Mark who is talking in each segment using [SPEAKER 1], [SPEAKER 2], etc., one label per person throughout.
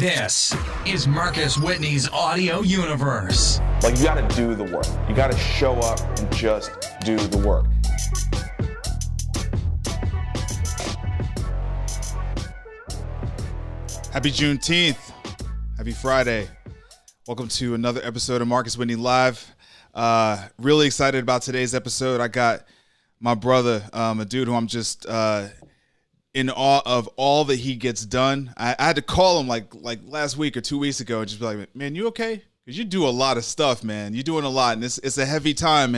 [SPEAKER 1] This is Marcus Whitney's audio universe.
[SPEAKER 2] Like, you got to do the work. You got to show up and just do the work.
[SPEAKER 3] Happy Juneteenth. Happy Friday. Welcome to another episode of Marcus Whitney Live. Really excited about today's episode. I got my brother, a dude who I'm just in awe of all that he gets done. I had to call him like last week or 2 weeks ago and just be like, man, you okay? Because you do a lot of stuff, man. You're doing a lot, and it's a heavy time.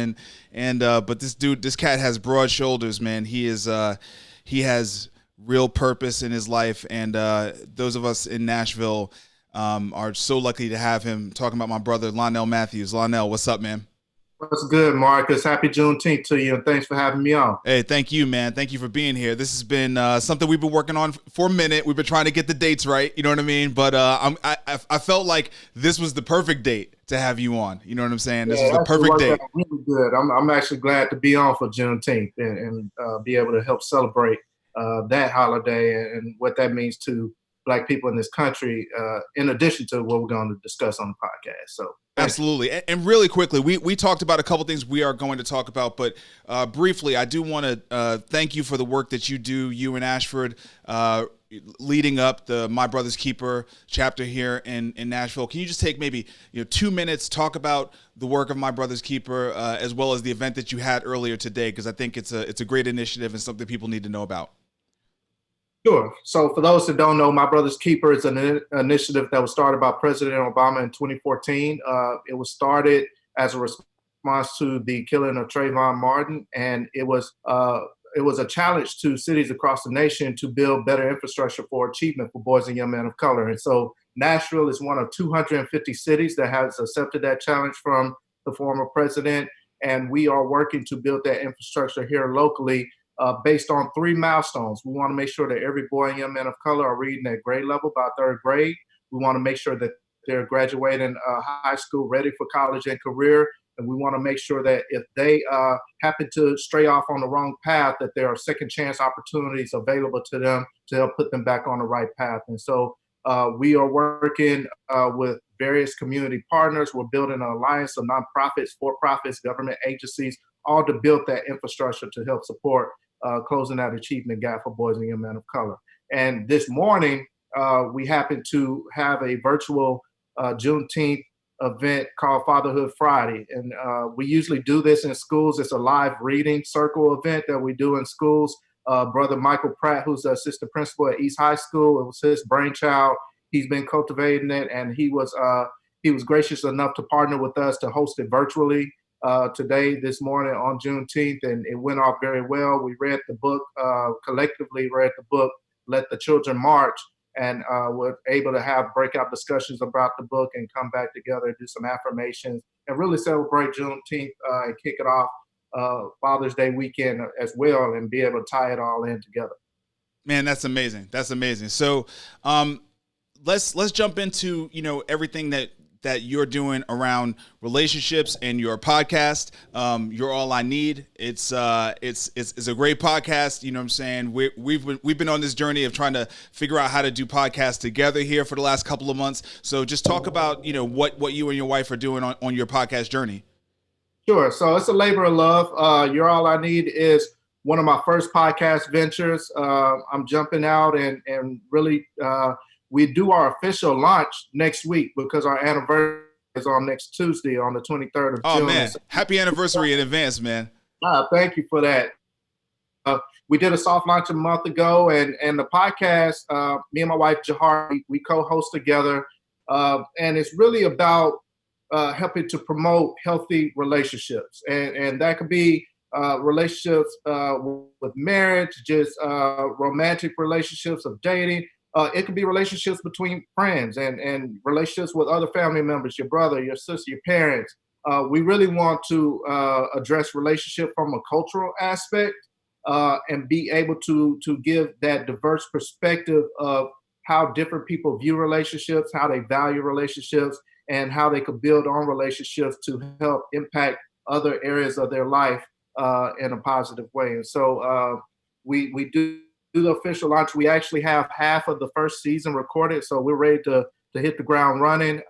[SPEAKER 3] But this cat has broad shoulders, man. He has real purpose in his life, and those of us in Nashville are so lucky to have him. Talking about my brother, Lonnell Matthews. Lonnell, what's up, man?
[SPEAKER 4] What's good, Marcus? Happy Juneteenth to you, and thanks for having me on.
[SPEAKER 3] Hey, thank you, man. Thank you for being here. This has been something we've been working on for a minute. We've been trying to get the dates right, you know what I mean? But I felt like this was the perfect date to have you on. You know what I'm saying? This was the perfect date.
[SPEAKER 4] Really good. I'm actually glad to be on for Juneteenth and be able to help celebrate that holiday and what that means to Black people in this country, in addition to what we're going to discuss on the podcast. So.
[SPEAKER 3] Absolutely. And really quickly, we talked about a couple things we are going to talk about, but briefly, I do want to thank you for the work that you do, you and Ashford, leading up the My Brother's Keeper chapter here in Nashville. Can you just take maybe 2 minutes, talk about the work of My Brother's Keeper, as well as the event that you had earlier today? Because I think it's a great initiative and something people need to know about.
[SPEAKER 4] Sure. So for those that don't know, My Brother's Keeper is an initiative that was started by President Obama in 2014. It was started as a response to the killing of Trayvon Martin, and it was a challenge to cities across the nation to build better infrastructure for achievement for boys and young men of color. And so Nashville is one of 250 cities that has accepted that challenge from the former president, and we are working to build that infrastructure here locally. Based on 3 milestones. We want to make sure that every boy and young man of color are reading at grade level by 3rd grade. We want to make sure that they're graduating high school ready for college and career. And we want to make sure that if they happen to stray off on the wrong path, that there are second chance opportunities available to them to help put them back on the right path. And so we are working with various community partners. We're building an alliance of nonprofits, for-profits, government agencies, all to build that infrastructure to help support closing that achievement gap for boys and young men of color. And this morning, we happened to have a virtual Juneteenth event called Fatherhood Friday. And we usually do this in schools. It's a live reading circle event that we do in schools. Brother Michael Pratt, who's the assistant principal at East High School, it was his brainchild. He's been cultivating it, and he was gracious enough to partner with us to host it virtually this morning on Juneteenth, and it went off very well. We read the book, collectively read the book, Let the Children March, and were able to have breakout discussions about the book and come back together, do some affirmations, and really celebrate Juneteenth and kick it off Father's Day weekend as well, and be able to tie it all in together.
[SPEAKER 3] Man, that's amazing. That's amazing. So let's jump into everything that you're doing around relationships and your podcast. You're All I Need. It's a great podcast. You know what I'm saying? We've been on this journey of trying to figure out how to do podcasts together here for the last couple of months. So just talk about what you and your wife are doing on your podcast journey.
[SPEAKER 4] Sure. So it's a labor of love. You're All I Need is one of my first podcast ventures. I'm jumping out and really we do our official launch next week because our anniversary is on next Tuesday on the 23rd of June.
[SPEAKER 3] Oh, man. Happy anniversary in advance, man.
[SPEAKER 4] Thank you for that. We did a soft launch a month ago, and the podcast, me and my wife, Jahar, we co-host together. And it's really about helping to promote healthy relationships. And that could be relationships with marriage, just romantic relationships of dating. It could be relationships between friends and relationships with other family members, your brother, your sister, your parents. We really want to address relationship from a cultural aspect and be able to give that diverse perspective of how different people view relationships, how they value relationships, and how they could build on relationships to help impact other areas of their life in a positive way. And so we do the official launch. We actually have half of the first season recorded, so we're ready to to hit the ground running.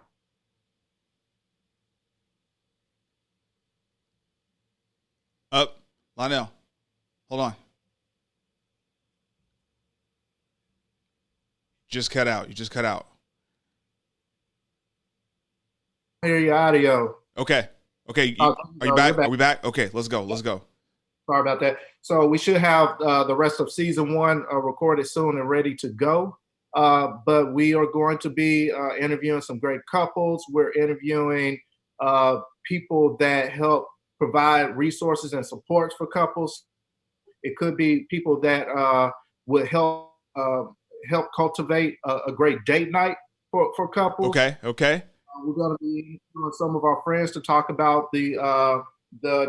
[SPEAKER 3] Lonnell, hold on. You just cut out.
[SPEAKER 4] Hear your audio.
[SPEAKER 3] Okay. Are you
[SPEAKER 4] no,
[SPEAKER 3] back?
[SPEAKER 4] back.
[SPEAKER 3] Are we back? Okay, let's go.
[SPEAKER 4] Sorry about that. So we should have the rest of season 1 recorded soon and ready to go. But we are going to be interviewing some great couples. We're interviewing people that help provide resources and supports for couples. It could be people that would help cultivate a great date night for couples.
[SPEAKER 3] Okay.
[SPEAKER 4] We're going to be doing some of our friends to talk about the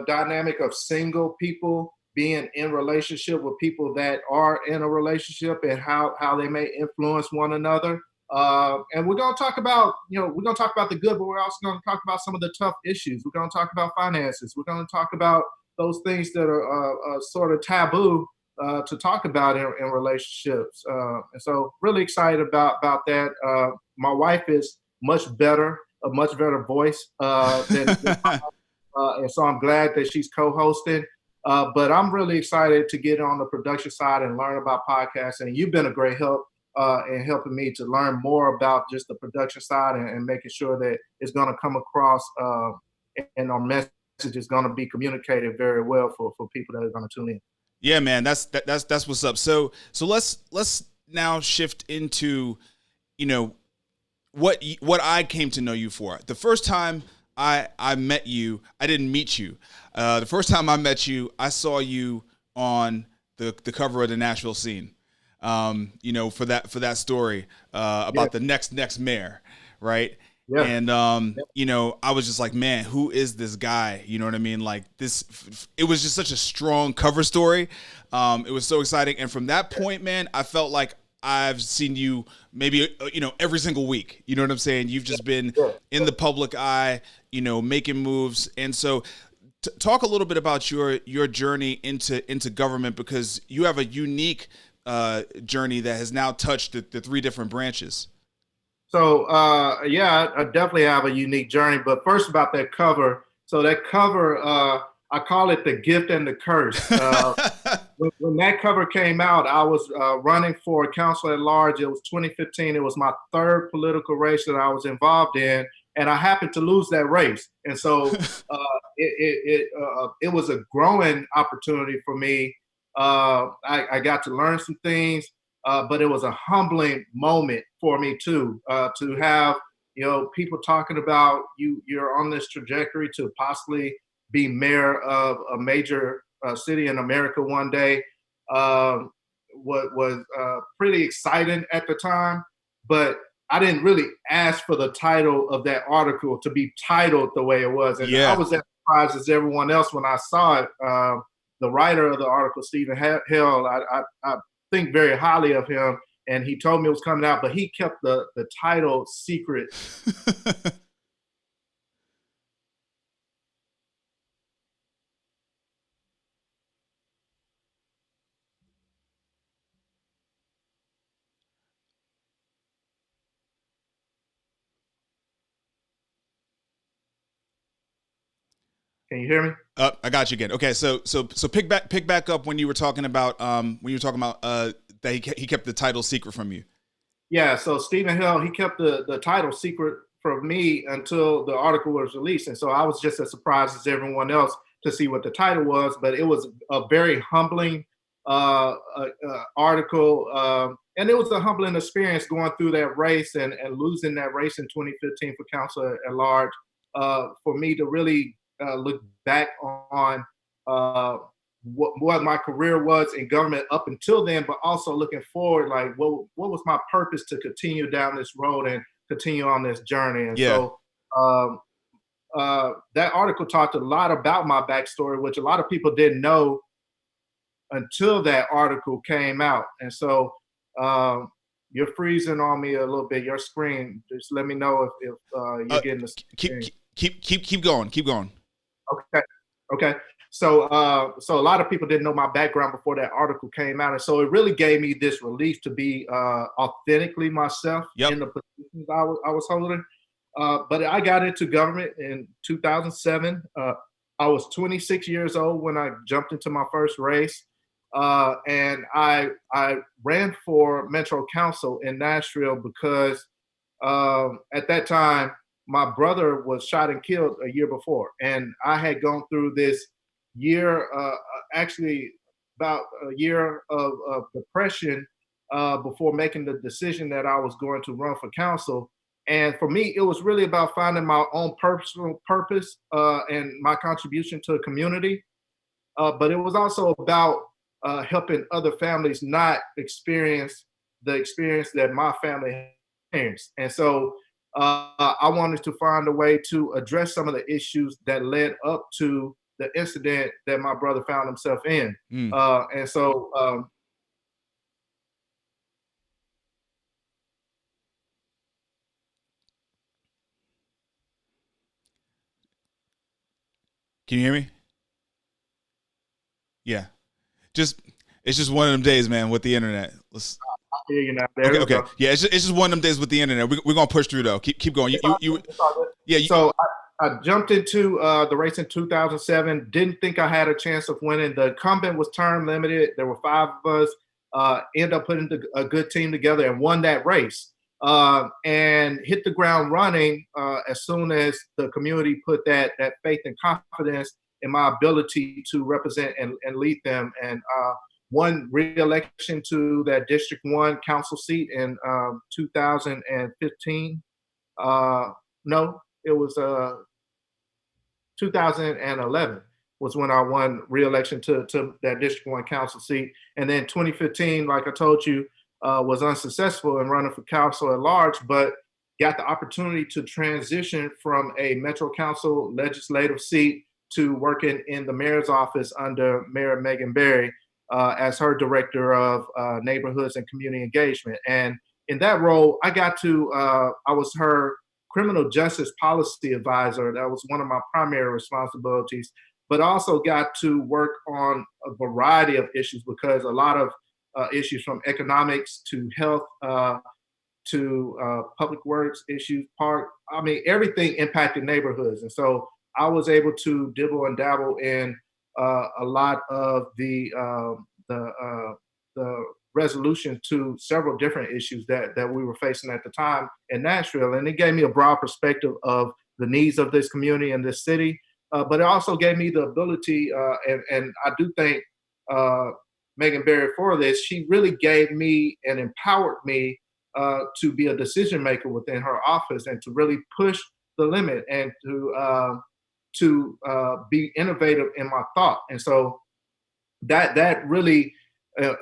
[SPEAKER 4] dynamic of single people being in relationship with people that are in a relationship and how they may influence one another. And we're going to talk about, the good, but we're also going to talk about some of the tough issues. We're going to talk about finances. We're going to talk about those things that are sort of taboo to talk about in relationships. And so really excited about that. My wife is a much better voice than and so I'm glad that she's co-hosting. But I'm really excited to get on the production side and learn about podcasting. You've been a great help in helping me to learn more about just the production side and making sure that it's going to come across and our message is going to be communicated very well for people that are going to tune in.
[SPEAKER 3] Yeah, man, that's what's up. So let's now shift into, what I came to know you for. The first time I met you, I didn't meet you. The first time I met you, I saw you on the cover of the Nashville Scene. For that story about the next mayor, right?
[SPEAKER 4] Yeah.
[SPEAKER 3] And I was just like, man, who is this guy? You know what I mean? Like it was just such a strong cover story. It was so exciting, and from that point, man, I felt like I've seen you maybe, every single week. You know what I'm saying? You've just been in the public eye, making moves. And so talk a little bit about your journey into government, because you have a unique journey that has now touched the 3 different branches.
[SPEAKER 4] So, I definitely have a unique journey. But first about that cover. So that cover, I call it the gift and the curse. When that cover came out, I was running for council at large. It was 2015. It was my 3rd political race that I was involved in, and I happened to lose that race. And so it was a growing opportunity for me. I got to learn some things, but it was a humbling moment for me too, to have people talking about you're on this trajectory to possibly be mayor of a major city in America one day. Was pretty exciting at the time, but I didn't really ask for the title of that article to be titled the way it was. And I was as surprised as everyone else when I saw it. The writer of the article, Stephen Hill, I think very highly of him, and he told me it was coming out, but he kept the title secret. Can you hear me?
[SPEAKER 3] I got you again. Okay, so pick back up when you were talking about that he kept the title secret from you.
[SPEAKER 4] Yeah, so Stephen Hill, he kept the title secret from me until the article was released, and so I was just as surprised as everyone else to see what the title was. But it was a very humbling article, and it was a humbling experience going through that race and losing that race in 2015 for council at large. For me to really look back on what my career was in government up until then, but also looking forward, like what was my purpose to continue down this road and continue on this journey. And so that article talked a lot about my backstory, which a lot of people didn't know until that article came out. And so you're freezing on me a little bit. Your screen, just let me know if you're getting the
[SPEAKER 3] keep going.
[SPEAKER 4] Okay. So a lot of people didn't know my background before that article came out, and so it really gave me this relief to be authentically myself in the position positions I was holding. But I got into government in 2007. I was 26 years old when I jumped into my first race. And I ran for Metro Council in Nashville because at that time, my brother was shot and killed a year before. And I had gone through this year, actually about a year of depression before making the decision that I was going to run for council. And for me, it was really about finding my own personal purpose and my contribution to the community. But it was also about helping other families not experience the experience that my family experienced. And so I wanted to find a way to address some of the issues that led up to the incident that my brother found himself in.
[SPEAKER 3] Mm.
[SPEAKER 4] And so
[SPEAKER 3] Can you hear me? Yeah. It's just one of them days, man, with the internet. Let's.
[SPEAKER 4] I hear you now. There we
[SPEAKER 3] Okay.
[SPEAKER 4] go.
[SPEAKER 3] Yeah, it's just one of them days with the internet. We're gonna push through though. Keep going. Yeah.
[SPEAKER 4] So I jumped into the race in 2007. Didn't think I had a chance of winning. The incumbent was term limited. There were 5 of us. Ended up putting a good team together and won that race. And hit the ground running as soon as the community put that faith and confidence in my ability to represent and lead them. And won re-election to that District 1 council seat in 2015. No, it was 2011 was when I won re-election to that District 1 council seat. And then 2015, like I told you, was unsuccessful in running for council at large, but got the opportunity to transition from a Metro Council legislative seat to working in the mayor's office under Mayor Megan Barry as her director of neighborhoods and community engagement. And in that role, I was her criminal justice policy advisor. That was one of my primary responsibilities, but also got to work on a variety of issues because a lot of issues from economics to health to public works issues, everything impacted neighborhoods. And so I was able to dibble and dabble in a lot of the resolution to several different issues that we were facing at the time in Nashville. And it gave me a broad perspective of the needs of this community and this city. But it also gave me the ability, and I do thank Megan Barry for this. She really gave me and empowered me to be a decision maker within her office and to really push the limit and to be innovative in my thought. And so that really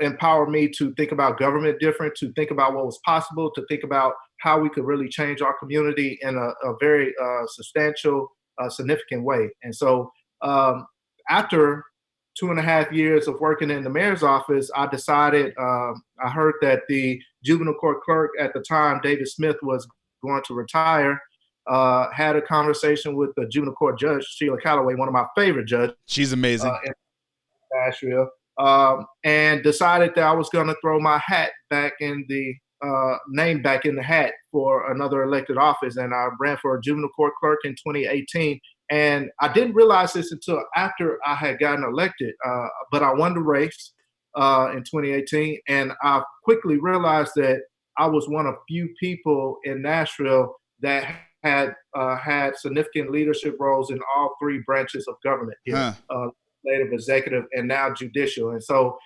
[SPEAKER 4] empowered me to think about government different, to think about what was possible, to think about how we could really change our community in a very substantial, significant way. And so after 2.5 years of working in the mayor's office, I decided, I heard that the juvenile court clerk at the time, David Smith, was going to retire. Had a conversation with the juvenile court judge, Sheila Calloway, one of my favorite judges.
[SPEAKER 3] She's amazing.
[SPEAKER 4] In Nashville, and decided that I was going to throw my hat back in the name back in the hat for another elected office. And I ran for a juvenile court clerk in 2018. And I didn't realize this until after I had gotten elected, but I won the race in 2018. And I quickly realized that I was one of few people in Nashville that had had significant leadership roles in all 3 branches of government here, legislative, executive, and now judicial. And so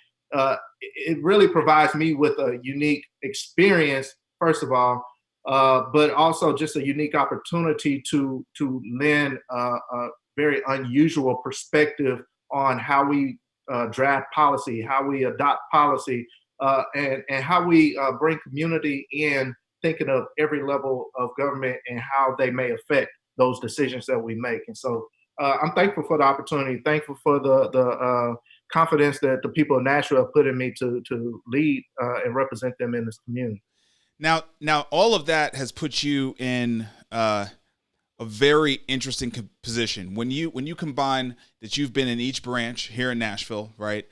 [SPEAKER 4] it really provides me with a unique experience, first of all, but also just a unique opportunity to lend a very unusual perspective on how we draft policy, how we adopt policy, and how we bring community in, thinking of every level of government and how they may affect those decisions that we make. And so I'm thankful for the opportunity, thankful for the confidence that the people of Nashville have put in me to lead and represent them in this community.
[SPEAKER 3] Now, all of that has put you in a very interesting position. When you combine that you've been in each branch here in Nashville, right?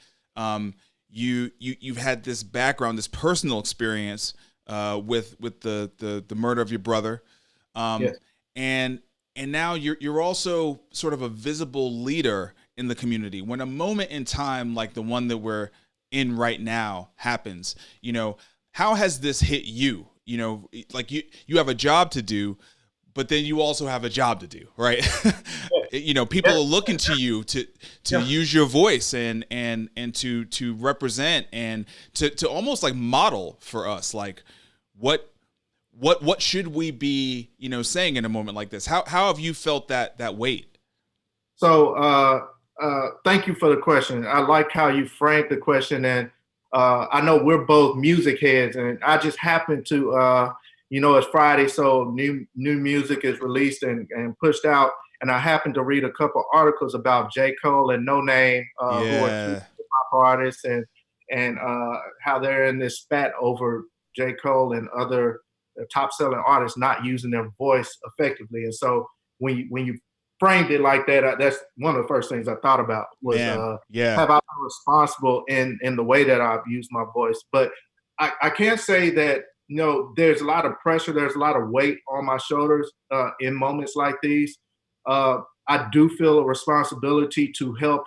[SPEAKER 3] You've had this background, this personal experience with the murder of your brother,
[SPEAKER 4] Yes.
[SPEAKER 3] and now you're also sort of a visible leader in the community. When a moment in time like the one that we're in right now happens, how has this hit you? Like you have a job to do, but then you also have a job to do, right? People are looking to you to use your voice and to represent and to almost like model for us, like what should we be, saying in a moment like this? How have you felt that weight?
[SPEAKER 4] So thank you for the question. I like how you framed the question, and I know we're both music heads, and I just happen to, it's Friday, so new music is released and pushed out, and I happened to read a couple articles about J. Cole and No Name, who are two hip-hop artists, and how they're in this spat over J. Cole and other top-selling artists not using their voice effectively. And so when you framed it like that, that's one of the first things I thought about was have I been responsible in the way that I've used my voice. But I can't say that, there's a lot of pressure, there's a lot of weight on my shoulders in moments like these. I do feel a responsibility to help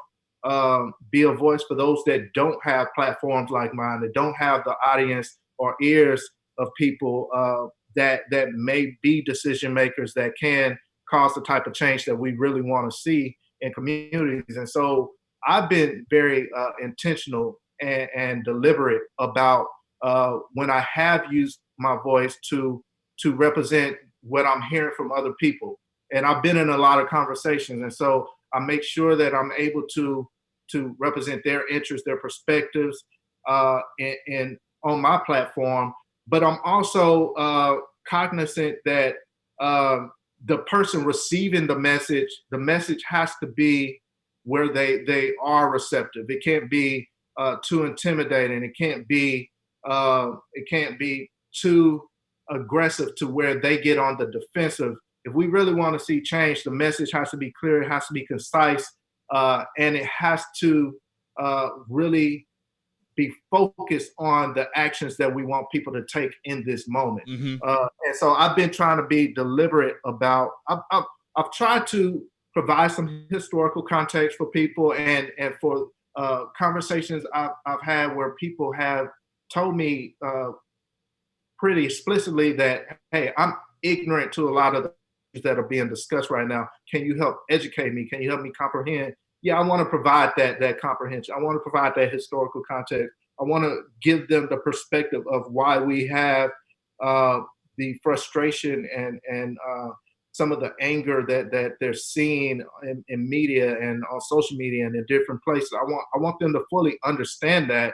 [SPEAKER 4] be a voice for those that don't have platforms like mine, that don't have the audience or ears of people that may be decision makers that can cause the type of change that we really want to see in communities. And so I've been very intentional and deliberate about when I have used my voice to represent what I'm hearing from other people. And I've been in a lot of conversations. And so I make sure that I'm able to represent their interests, their perspectives in on my platform. But I'm also cognizant that the person receiving the message has to be where they are receptive. It can't be too intimidating. It can't be too aggressive to where they get on the defensive. If we really want to see change, the message has to be clear. It has to be concise, and it has to really be focused on the actions that we want people to take in this moment.
[SPEAKER 3] Mm-hmm.
[SPEAKER 4] And so I've been trying to be deliberate about. I've tried to provide some historical context for people, and for conversations I've had where people have told me pretty explicitly that, hey, I'm ignorant to a lot of the things that are being discussed right now. Can you help educate me? Can you help me comprehend? Yeah, I want to provide that comprehension. I want to provide that historical context. I want to give them the perspective of why we have the frustration and some of the anger that they're seeing in media and on social media and in different places. I want them to fully understand that,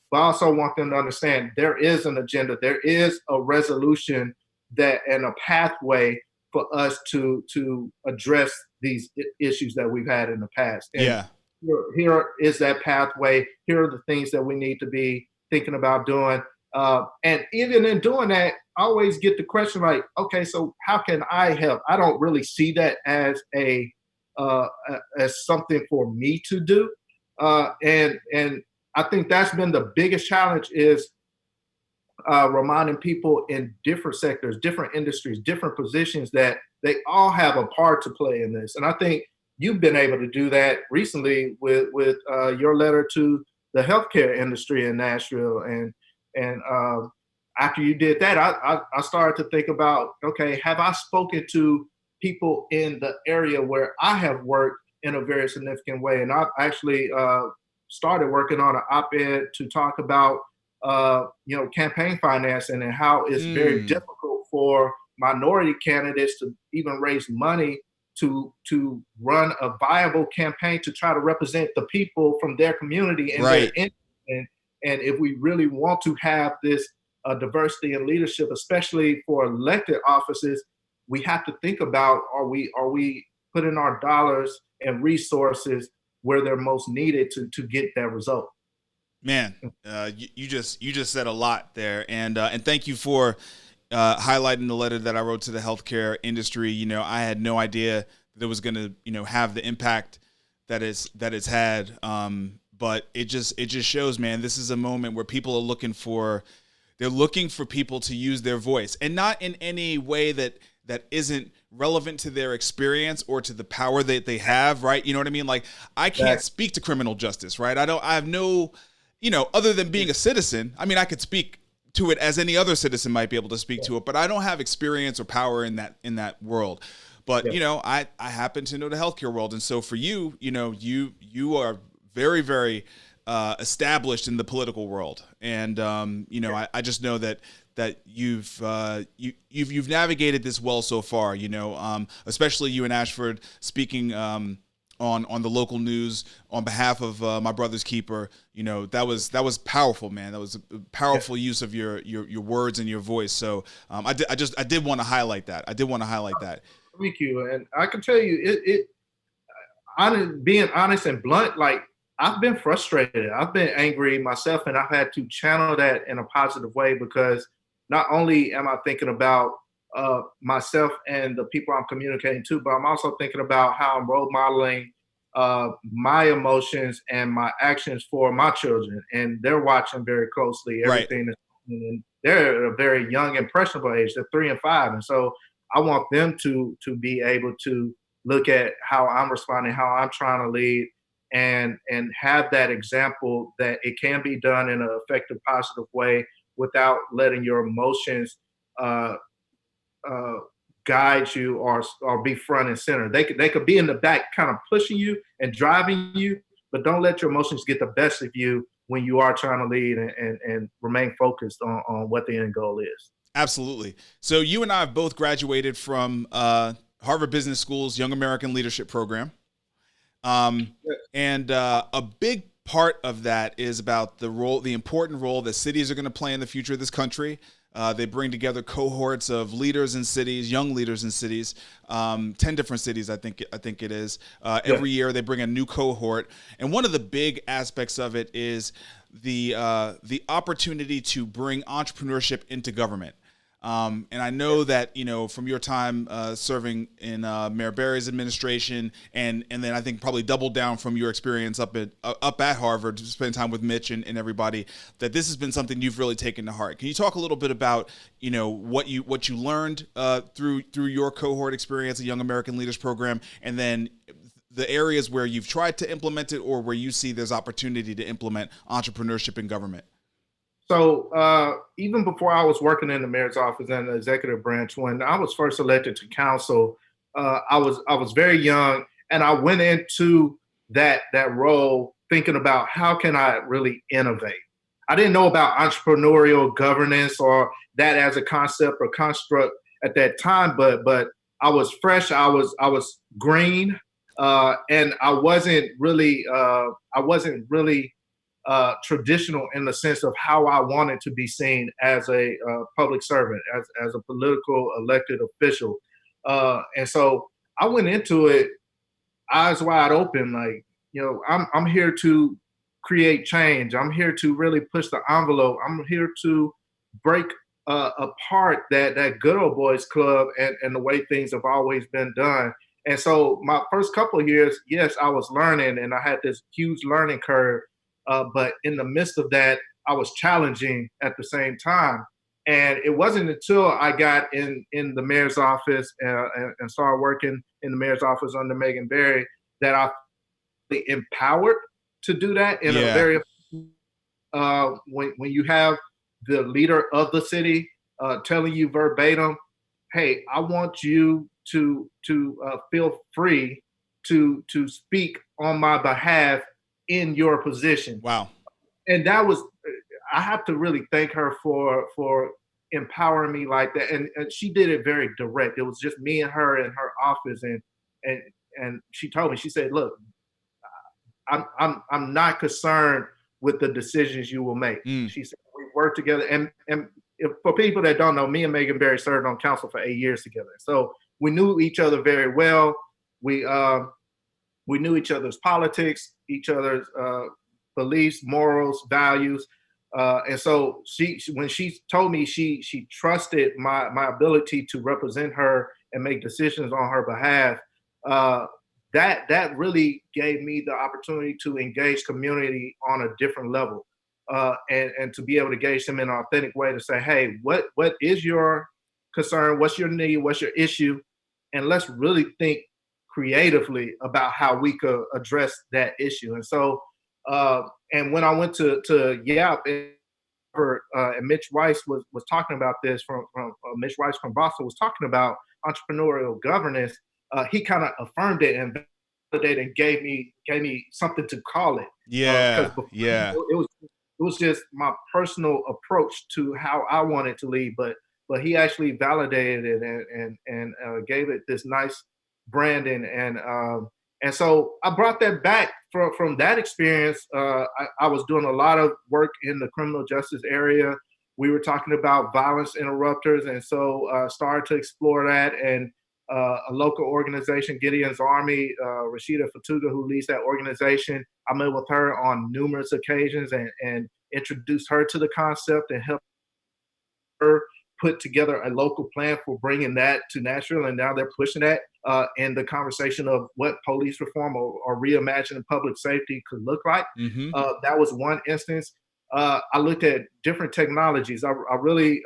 [SPEAKER 4] but I also want them to understand there is an agenda, there is a resolution and a pathway for us to address these issues that we've had in the past. And here is that pathway. Here are the things that we need to be thinking about doing. And even in doing that, I always get the question like, okay, so how can I help? I don't really see that as as something for me to do. And I think that's been the biggest challenge is reminding people in different sectors, different industries, different positions that they all have a part to play in this. And I think you've been able to do that recently with your letter to the healthcare industry in Nashville. And after you did that, I started to think about, okay, have I spoken to people in the area where I have worked in a very significant way? And I've actually started working on an op-ed to talk about campaign financing and how it's very difficult for minority candidates to even raise money to run a viable campaign to try to represent the people from their community and
[SPEAKER 3] right.
[SPEAKER 4] And if we really want to have this diversity in leadership, especially for elected offices, we have to think about are we putting our dollars and resources where they're most needed to get that result.
[SPEAKER 3] Man, you just said a lot there, and thank you for highlighting the letter that I wrote to the healthcare industry. I had no idea that it was going to have the impact that it's had, but it just shows, man, this is a moment where people are looking for They're looking for people to use their voice, and not in any way that isn't relevant to their experience or to the power that they have, right? You know what I mean? Like, I can't speak to criminal justice, right? I have no, other than being a citizen. I mean, I could speak to it as any other citizen might be able to speak to it, but I don't have experience or power in that world. But I happen to know the healthcare world, and so for you, you are very, very established in the political world, and I just know that you've navigated this well so far. Especially you and Ashford speaking on the local news on behalf of my brother's keeper. That was powerful, man. That was a powerful use of your words and your voice. So I did want to highlight that.
[SPEAKER 4] Thank you, and I can tell you, being honest and blunt, like, I've been frustrated. I've been angry myself, and I've had to channel that in a positive way, because not only am I thinking about myself and the people I'm communicating to, but I'm also thinking about how I'm role modeling my emotions and my actions for my children, and they're watching very closely everything that's happening. And they're at a very young, impressionable age. They're 3 and 5, and so I want them to be able to look at how I'm responding, how I'm trying to lead, and have that example that it can be done in an effective, positive way without letting your emotions guide you or be front and center. They could be in the back, kind of pushing you and driving you, but don't let your emotions get the best of you when you are trying to lead, and remain focused on what the end goal is.
[SPEAKER 3] Absolutely. So you and I have both graduated from Harvard Business School's Young American Leadership Program. And a big part of that is about the important role that cities are going to play in the future of this country. They bring together cohorts of leaders in cities, young leaders in cities, 10 different cities, I think it is. Every year they bring a new cohort. And one of the big aspects of it is the opportunity to bring entrepreneurship into government. And I know that, from your time serving in Mayor Berry's administration, and then I think probably double down from your experience up at Harvard, spending time with Mitch and everybody, that this has been something you've really taken to heart. Can you talk a little bit about, what you learned through your cohort experience, the Young American Leaders Program, and then the areas where you've tried to implement it or where you see there's opportunity to implement entrepreneurship in government?
[SPEAKER 4] So even before I was working in the mayor's office and the executive branch, when I was first elected to council, I was very young, and I went into that role thinking about how can I really innovate. I didn't know about entrepreneurial governance or that as a concept or construct at that time, but I was fresh, I was green, and I wasn't really traditional in the sense of how I wanted to be seen as a public servant, as a political elected official. And so I went into it eyes wide open, like, I'm here to create change. I'm here to really push the envelope. I'm here to break apart that good old boys club and the way things have always been done. And so my first couple of years, yes, I was learning, and I had this huge learning curve. But in the midst of that, I was challenging at the same time. And it wasn't until I got in the mayor's office and started working in the mayor's office under Megan Berry that I felt empowered to do that in a very when you have the leader of the city telling you verbatim, hey, I want you to feel free to speak on my behalf in your position.
[SPEAKER 3] Wow.
[SPEAKER 4] And that was, I have to really thank her for empowering me like that. And she did it very direct. It was just me and her in her office. And she told me, she said, look, I'm not concerned with the decisions you will make. She said, we work together. And for people that don't know, me and Megan Berry served on council for 8 years together. So we knew each other very well. We knew each other's politics, each other's beliefs, morals, values. And so when she told me she trusted my ability to represent her and make decisions on her behalf, that really gave me the opportunity to engage community on a different level. and to be able to gauge them in an authentic way to say, hey, what is your concern? What's your need? What's your issue? And let's really think creatively about how we could address that issue. And so, and when I went to Yap, and Mitch Weiss was talking about this from Mitch Weiss from Boston was talking about entrepreneurial governance. He kind of affirmed it and validated and gave me something to call it.
[SPEAKER 3] Yeah,
[SPEAKER 4] It was just my personal approach to how I wanted to lead, but he actually validated it and gave it this nice branding, and so I brought that back from that experience. I was doing a lot of work in the criminal justice area. We were talking about violence interrupters, and so started to explore that. And a local organization, Gideon's Army, Rashida Fatuga, who leads that organization, I met with her on numerous occasions and introduced her to the concept and helped her put together a local plan for bringing that to Nashville. And now they're pushing that in the conversation of what police reform or reimagining public safety could look like.
[SPEAKER 3] Mm-hmm.
[SPEAKER 4] That was one instance. I looked at different technologies. I really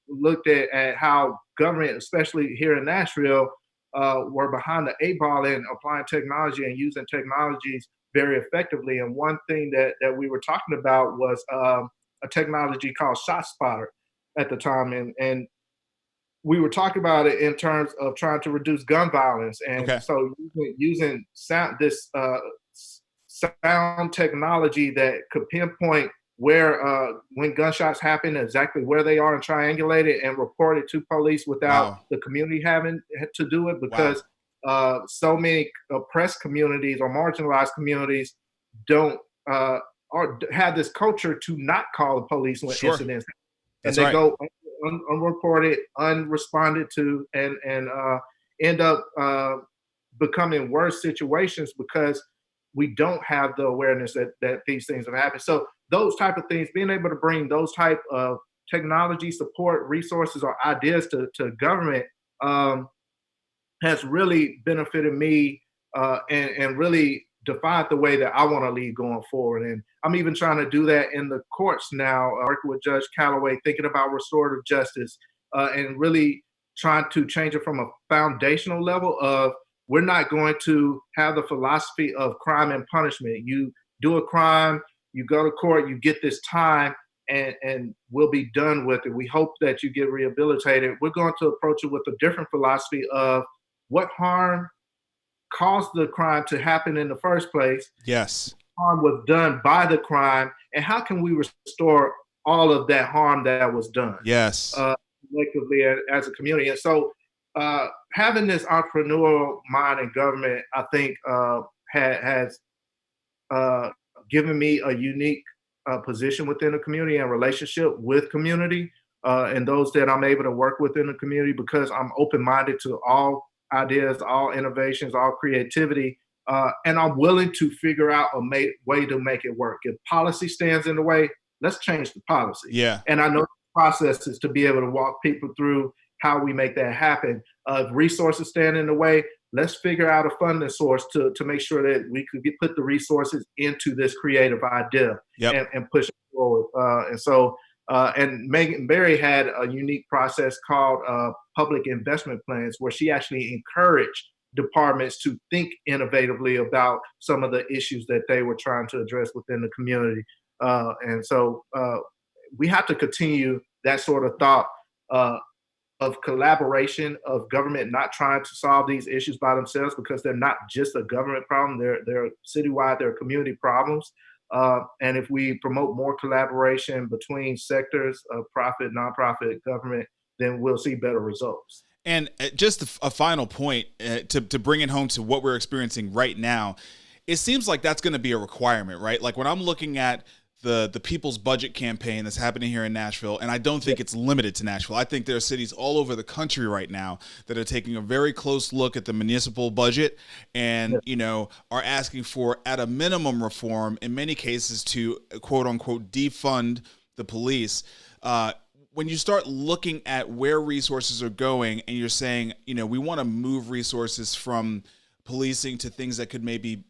[SPEAKER 4] looked at how government, especially here in Nashville, were behind the eight ball in applying technology and using technologies very effectively. And one thing that we were talking about was a technology called ShotSpotter at the time. And we were talking about it in terms of trying to reduce gun violence. And so using sound technology that could pinpoint where when gunshots happen, exactly where they are, and triangulate it and report it to police without the community having to do it, because so many oppressed communities or marginalized communities don't or have this culture to not call the police when incidents happen. And they go unreported, unresponded to, and end up becoming worse situations because we don't have the awareness that these things have happened. So those type of things, being able to bring those type of technology support, resources, or ideas to government has really benefited me and really defined the way that I want to lead going forward. And I'm even trying to do that in the courts now, working with Judge Calloway, thinking about restorative justice and really trying to change it from a foundational level of, we're not going to have the philosophy of crime and punishment. You do a crime, you go to court, you get this time, and we'll be done with it. We hope that you get rehabilitated. We're going to approach it with a different philosophy of what harm caused the crime to happen in the first place.
[SPEAKER 3] Yes.
[SPEAKER 4] Harm was done by the crime, and how can we restore all of that harm that was done?
[SPEAKER 3] Yes.
[SPEAKER 4] Collectively as a community. And so having this entrepreneurial mind in government, I think has given me a unique position within the community and relationship with community and those that I'm able to work with in the community, because I'm open-minded to all ideas, all innovations, all creativity, and I'm willing to figure out a way to make it work. If policy stands in the way, let's change the policy.
[SPEAKER 3] Yeah.
[SPEAKER 4] And I know the process is to be able to walk people through how we make that happen. If resources stand in the way, let's figure out a funding source to make sure that we could put the resources into this creative idea and push it forward. And Megan Berry had a unique process called public investment plans, where she actually encouraged departments to think innovatively about some of the issues that they were trying to address within the community. And so we have to continue that sort of thought of collaboration, of government not trying to solve these issues by themselves, because they're not just a government problem, they're citywide, they're community problems. And if we promote more collaboration between sectors of profit, nonprofit, government, then we'll see better results.
[SPEAKER 3] And just a final point to bring it home to what we're experiencing right now, it seems like that's going to be a requirement, right? Like when I'm looking at the People's Budget campaign that's happening here in Nashville, and I don't think it's limited to Nashville. I think there are cities all over the country right now that are taking a very close look at the municipal budget and, are asking for, at a minimum, reform, in many cases to, quote unquote, defund the police. When you start looking at where resources are going and you're saying, we want to move resources from policing to things that could maybe,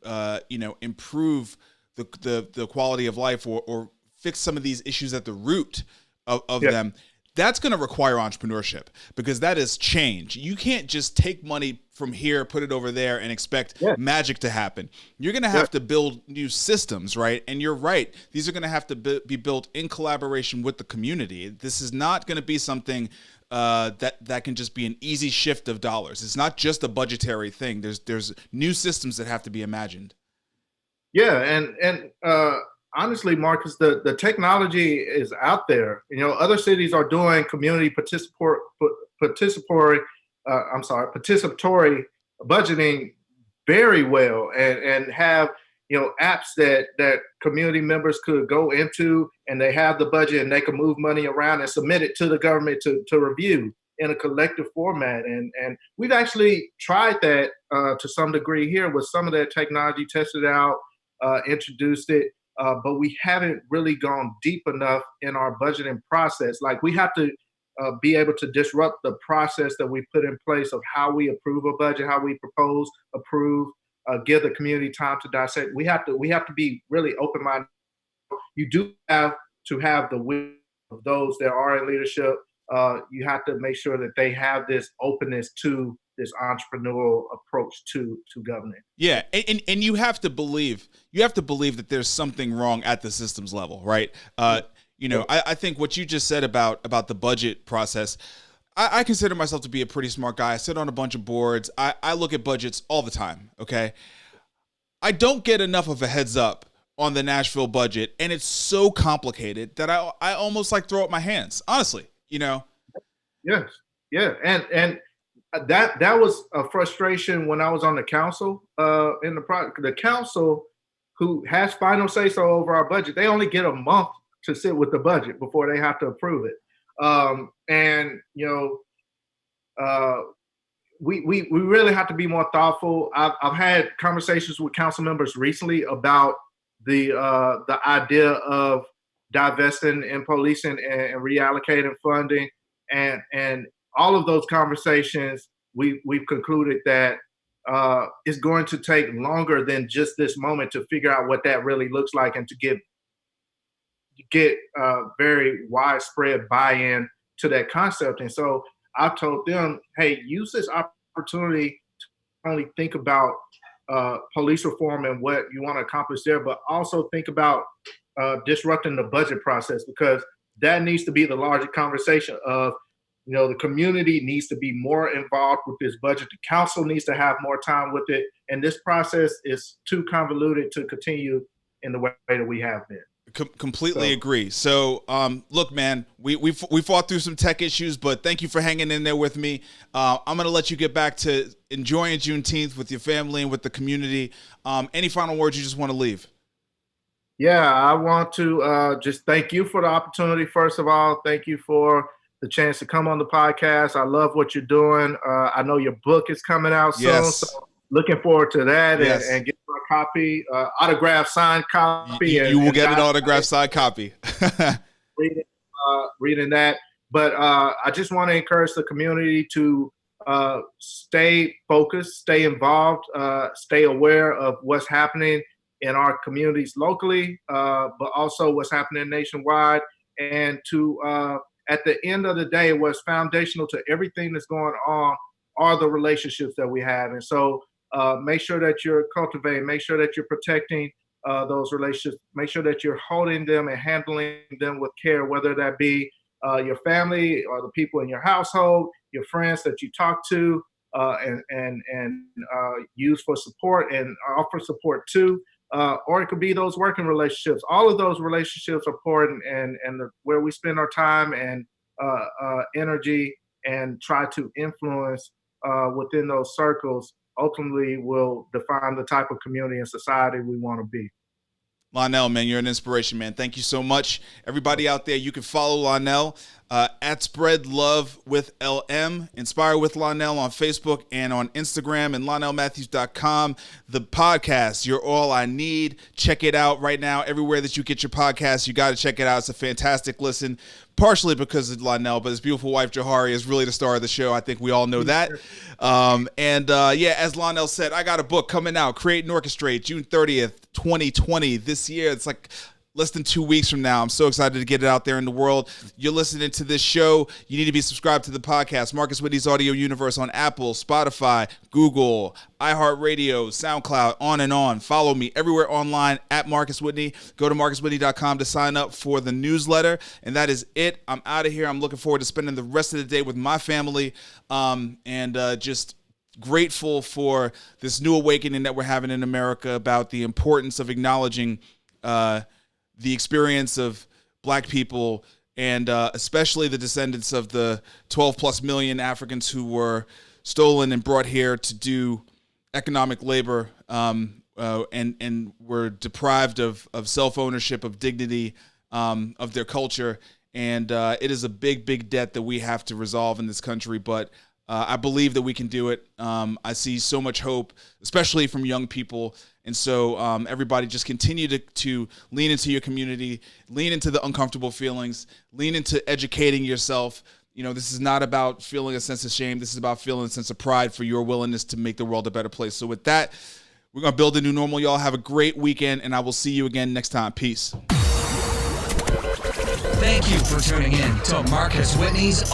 [SPEAKER 3] improve the quality of life or fix some of these issues at the root of them, that's going to require entrepreneurship, because that is change. You can't just take money from here, put it over there, and expect magic to happen. You're going to have to build new systems, right? And you're right. These are going to have to be built in collaboration with the community. This is not going to be something that can just be an easy shift of dollars. It's not just a budgetary thing. There's new systems that have to be imagined. Yeah,
[SPEAKER 4] and honestly, Marcus, the technology is out there. You know, other cities are doing community participatory budgeting very well, and have, you know, apps that community members could go into, and they have the budget and they can move money around and submit it to the government to review in a collective format. And we've actually tried that to some degree here with some of that technology, tested it out, introduced it. But we haven't really gone deep enough in our budgeting process. Like, we have to be able to disrupt the process that we put in place of how we approve a budget, how we propose, approve, give the community time to dissect. We have to be really open-minded. You do have to have the will of those that are in leadership. You have to make sure that they have this openness to this entrepreneurial approach to governing.
[SPEAKER 3] Yeah, and you have to believe that there's something wrong at the systems level, right? You know, I think what you just said about the budget process, I consider myself to be a pretty smart guy. I sit on a bunch of boards. I look at budgets all the time, okay? I don't get enough of a heads up on the Nashville budget, and it's so complicated that I almost like throw up my hands, honestly, you know?
[SPEAKER 4] Yes, yeah, and that was a frustration when I was on the council. In the council, who has final say so over our budget, they only get a month to sit with the budget before they have to approve it. And you know, we really have to be more thoughtful. I've had conversations with council members recently about the idea of divesting in policing and reallocating funding, and all of those conversations, we've concluded that it's going to take longer than just this moment to figure out what that really looks like, and to get very widespread buy-in to that concept. And so I've told them, hey, use this opportunity to only think about police reform and what you want to accomplish there, but also think about disrupting the budget process, because that needs to be the larger conversation of, you know, the community needs to be more involved with this budget. The council needs to have more time with it. And this process is too convoluted to continue in the way that we have been.
[SPEAKER 3] Completely agree. So, look, man, we fought through some tech issues, but thank you for hanging in there with me. I'm going to let you get back to enjoying Juneteenth with your family and with the community. Any final words you just want to leave?
[SPEAKER 4] Yeah, I want to just thank you for the opportunity. First of all, thank you for the chance to come on the podcast. I love what you're doing. I know your book is coming out soon.
[SPEAKER 3] Yes.
[SPEAKER 4] So looking forward to that.
[SPEAKER 3] Yes.
[SPEAKER 4] And getting my copy, autographed, signed copy.
[SPEAKER 3] You will get an autographed, signed copy.
[SPEAKER 4] reading that. But I just want to encourage the community to stay focused, stay involved, stay aware of what's happening in our communities locally, but also what's happening nationwide. And to, at the end of the day, what's foundational to everything that's going on are the relationships that we have. And so make sure that you're cultivating, make sure that you're protecting those relationships, make sure that you're holding them and handling them with care, whether that be your family or the people in your household, your friends that you talk to, and use for support and offer support to. Or it could be those working relationships. All of those relationships are important, and where we spend our time and energy and try to influence within those circles ultimately will define the type of community and society we want to be.
[SPEAKER 3] Lonnell, man, you're an inspiration, man. Thank you so much. Everybody out there, you can follow Lonnell at Spread Love with LM, Inspire with Lonnell on Facebook and on Instagram, and LonnellMatthews.com. The podcast, You're All I Need. Check it out right now. Everywhere that you get your podcast, you got to check it out. It's a fantastic listen, partially because of Lonnell, but his beautiful wife, Johari, is really the star of the show. I think we all know that. Yeah, as Lonnell said, I got a book coming out, Create and Orchestrate, June 30th, 2020. This year, it's like less than 2 weeks from now. I'm so excited to get it out there in the world. You're listening to this show. You need to be subscribed to the podcast, Marcus Whitney's Audio Universe, on Apple, Spotify, Google, iHeartRadio, SoundCloud, on and on. Follow me everywhere online at Marcus Whitney. Go to marcuswhitney.com to sign up for the newsletter. And that is it. I'm out of here. I'm looking forward to spending the rest of the day with my family, and just grateful for this new awakening that we're having in America about the importance of acknowledging the experience of Black people, and especially the descendants of the 12 plus million Africans who were stolen and brought here to do economic labor, and were deprived of self-ownership, of dignity, of their culture. And it is a big, big debt that we have to resolve in this country. But I believe that we can do it. I see so much hope, especially from young people. And so everybody just continue to lean into your community, lean into the uncomfortable feelings, lean into educating yourself. You know, this is not about feeling a sense of shame. This is about feeling a sense of pride for your willingness to make the world a better place. So with that, we're going to build a new normal. Y'all have a great weekend, and I will see you again next time. Peace.
[SPEAKER 1] Thank you for tuning in to Marcus Whitney's